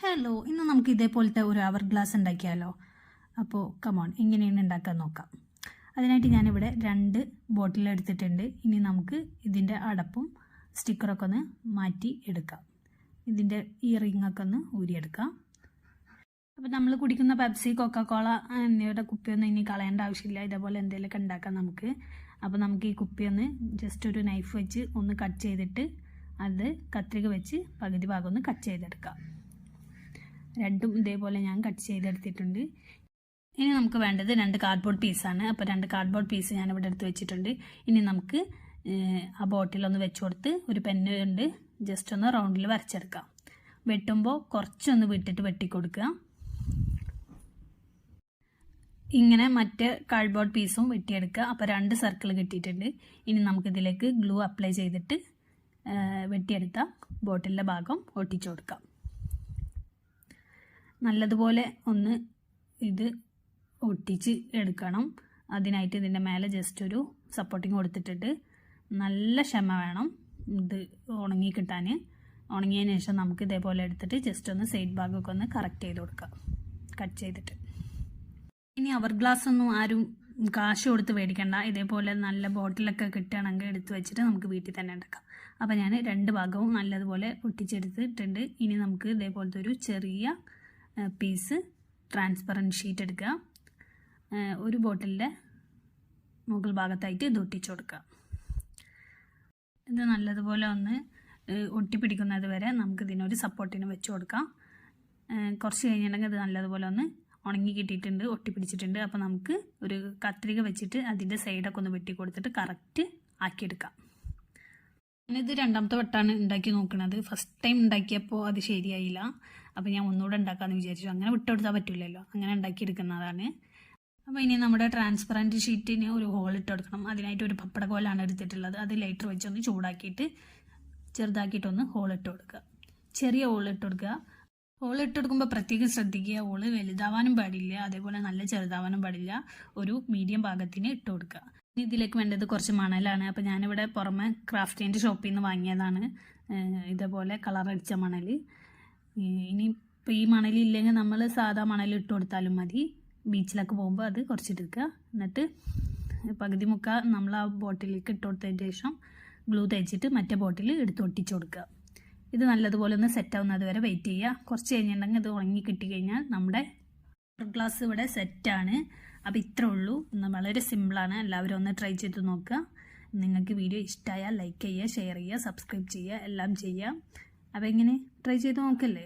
Hello, ഇന്ന് നമുക്ക് ഇതേപോലത്തെ ഒരു അവർ ഗ്ലാസ് ഉണ്ടാക്കിയാലോ. അപ്പോൾ കമോൺ, എങ്ങനെയാണ് ഉണ്ടാക്കാൻ നോക്കാം. അതിനായിട്ട് ഞാനിവിടെ 2 ബോട്ടിൽ എടുത്തിട്ടുണ്ട്. ഇനി നമുക്ക് ഇതിൻ്റെ അടപ്പും സ്റ്റിക്കറൊക്കെ ഒന്ന് മാറ്റി എടുക്കാം. ഇതിൻ്റെ ഈ റിങ്ങൊക്കെ ഒന്ന് ഊരിയെടുക്കാം. അപ്പോൾ നമ്മൾ കുടിക്കുന്ന പെപ്സി, കൊക്കക്കോള എന്നിവയുടെ കുപ്പിയൊന്നും ഇനി കളയേണ്ട ആവശ്യമില്ല. ഇതേപോലെ എന്തെങ്കിലുമൊക്കെ ഉണ്ടാക്കാം നമുക്ക്. അപ്പോൾ നമുക്ക് ഈ കുപ്പിയൊന്ന് ജസ്റ്റ് ഒരു നൈഫ് വെച്ച് ഒന്ന് കട്ട് ചെയ്തിട്ട് അത് കത്രിക വെച്ച് പകുതി ഭാഗം ഒന്ന് കട്ട് ചെയ്തെടുക്കാം. രണ്ടും ഇതേപോലെ ഞാൻ കട്ട് ചെയ്തെടുത്തിട്ടുണ്ട്. ഇനി നമുക്ക് വേണ്ടത് 2 കാർഡ്ബോർഡ് പീസാണ്. അപ്പോൾ 2 കാർഡ്ബോർഡ് പീസ് ഞാനിവിടെ എടുത്ത് വെച്ചിട്ടുണ്ട്. ഇനി നമുക്ക് ആ ബോട്ടിലൊന്ന് വെച്ച് കൊടുത്ത് ഒരു പെന്ന് കൊണ്ട് ജസ്റ്റ് ഒന്ന് റൗണ്ടിൽ വരച്ചെടുക്കാം. വെട്ടുമ്പോൾ കുറച്ചൊന്ന് വിട്ടിട്ട് വെട്ടിക്കൊടുക്കുക. ഇങ്ങനെ മറ്റേ കാർഡ്ബോർഡ് പീസും വെട്ടിയെടുക്കുക. അപ്പോൾ 2 സർക്കിൾ കിട്ടിയിട്ടുണ്ട്. ഇനി നമുക്കിതിലേക്ക് ഗ്ലൂ അപ്ലൈ ചെയ്തിട്ട് വെട്ടിയെടുത്ത ബോട്ടിലിൻ്റെ ഭാഗം ഒട്ടിച്ചു കൊടുക്കാം. നല്ലതുപോലെ ഒന്ന് ഇത് ഒട്ടിച്ച് എടുക്കണം. അതിനായിട്ട് ഇതിൻ്റെ മേലെ ജസ്റ്റ് ഒരു സപ്പോർട്ടിങ് കൊടുത്തിട്ടിട്ട് നല്ല ക്ഷമ വേണം ഇത് ഉണങ്ങി കിട്ടാൻ. ഉണങ്ങിയതിന് ശേഷം നമുക്ക് ഇതേപോലെ എടുത്തിട്ട് ജസ്റ്റ് ഒന്ന് സൈഡ് ഭാഗമൊക്കെ ഒന്ന് കറക്റ്റ് ചെയ്ത് കൊടുക്കാം, കട്ട് ചെയ്തിട്ട്. ഇനി അവർ ഗ്ലാസ് ഒന്നും ആരും കാശ് കൊടുത്ത് മേടിക്കണ്ട. ഇതേപോലെ നല്ല ബോട്ടിലൊക്കെ കിട്ടുകയാണെങ്കിൽ എടുത്ത് വെച്ചിട്ട് നമുക്ക് വീട്ടിൽ തന്നെ ഉണ്ടാക്കാം. അപ്പോൾ ഞാൻ 2 ഭാഗവും നല്ലതുപോലെ ഒട്ടിച്ചെടുത്തിട്ടുണ്ട്. ഇനി നമുക്ക് ഇതേപോലത്തെ ഒരു ചെറിയ പീസ് ട്രാൻസ്പെറൻറ്റ് ഷീറ്റ് എടുക്കുക. ഒരു ബോട്ടിലിൻ്റെ മുകൾ ഭാഗത്തായിട്ട് ഇത് ഒട്ടിച്ചു കൊടുക്കുക. ഇത് നല്ലതുപോലെ ഒന്ന് ഒട്ടിപ്പിടിക്കുന്നത് വരെ നമുക്ക് ഇതിനൊരു സപ്പോർട്ടിന് വെച്ച് കൊടുക്കാം. കുറച്ച് കഴിഞ്ഞിട്ടുണ്ടെങ്കിൽ ഇത് നല്ലതുപോലെ ഒന്ന് ഉണങ്ങി കിട്ടിയിട്ടുണ്ട്, ഒട്ടിപ്പിടിച്ചിട്ടുണ്ട്. അപ്പോൾ നമുക്ക് ഒരു കത്രിക വെച്ചിട്ട് അതിൻ്റെ സൈഡൊക്കെ ഒന്ന് വെട്ടി കൊടുത്തിട്ട് കറക്റ്റ് ആക്കിയെടുക്കാം. ഞാനിത് 2ാമത്തെ വട്ടമാണ് ഉണ്ടാക്കി നോക്കുന്നത്. ഫസ്റ്റ് ടൈം ഉണ്ടാക്കിയപ്പോൾ അത് ശരിയായില്ല. അപ്പോൾ ഞാൻ ഒന്നുകൂടെ ഉണ്ടാക്കാമെന്ന് വിചാരിച്ചു. അങ്ങനെ വിട്ടുകൊടുത്താൽ പറ്റില്ലല്ലോ, അങ്ങനെ ഉണ്ടാക്കിയെടുക്കുന്നതാണ്. അപ്പോൾ ഇനി നമ്മുടെ ട്രാൻസ്പെറൻറ്റ് ഷീറ്റിന് ഒരു ഹോൾ ഇട്ട് കൊടുക്കണം. അതിനായിട്ട് ഒരു പപ്പട കോലാണ് എടുത്തിട്ടുള്ളത്. അത് ലൈറ്റർ വെച്ചൊന്ന് ചൂടാക്കിയിട്ട് ചെറുതാക്കിയിട്ടൊന്ന് ഹോൾ ഇട്ട് കൊടുക്കുക. ചെറിയ ഹോൾ ഇട്ട് കൊടുക്കുക. ഹോൾ ഇട്ട് കൊടുക്കുമ്പോൾ പ്രത്യേകം ശ്രദ്ധിക്കുക. ഹോള് വലുതാവാനും പാടില്ല, അതേപോലെ നല്ല ചെറുതാവാനും പാടില്ല. ഒരു മീഡിയം പാകത്തിന് ഇട്ട് കൊടുക്കുക. ഇതിലേക്ക് വേണ്ടത് കുറച്ച് മണലാണ്. അപ്പോൾ ഞാനിവിടെ പുറമെ ക്രാഫ്റ്റിൻ്റെ ഷോപ്പിൽ നിന്ന് വാങ്ങിയതാണ് ഇതേപോലെ കളറടിച്ച മണൽ. ഇനി ഇപ്പോൾ ഈ മണലില്ലെങ്കിൽ നമ്മൾ സാധാ മണൽ ഇട്ട് കൊടുത്താലും മതി. ബീച്ചിലൊക്കെ പോകുമ്പോൾ അത് കുറച്ചെടുക്കുക. എന്നിട്ട് പകുതി മുക്ക നമ്മൾ ആ ബോട്ടിലേക്ക് ഇട്ട് കൊടുത്തതിന് ശേഷം ഗ്ലൂ തേച്ചിട്ട് മറ്റേ ബോട്ടിൽ എടുത്ത് ഒട്ടിച്ച് കൊടുക്കുക. ഇത് നല്ലതുപോലെ ഒന്ന് സെറ്റാവുന്നത് വരെ വെയിറ്റ് ചെയ്യുക. കുറച്ച് കഴിഞ്ഞിട്ടുണ്ടെങ്കിൽ ഇത് ഉണങ്ങി കിട്ടിക്കഴിഞ്ഞാൽ നമ്മുടെ ഗ്ലാസ് ഇവിടെ സെറ്റാണ്. അപ്പോൾ ഇത്രേ ഉള്ളൂ. വളരെ സിമ്പിളാണ്. എല്ലാവരും ഒന്ന് ട്രൈ ചെയ്ത് നോക്കുക. നിങ്ങൾക്ക് വീഡിയോ ഇഷ്ടമായാൽ ലൈക്ക് ചെയ്യുക, ഷെയർ ചെയ്യുക, സബ്സ്ക്രൈബ് ചെയ്യുക, എല്ലാം ചെയ്യുക. അപ്പോൾ ഇങ്ങനെ ട്രൈ ചെയ്ത് നോക്കല്ലേ.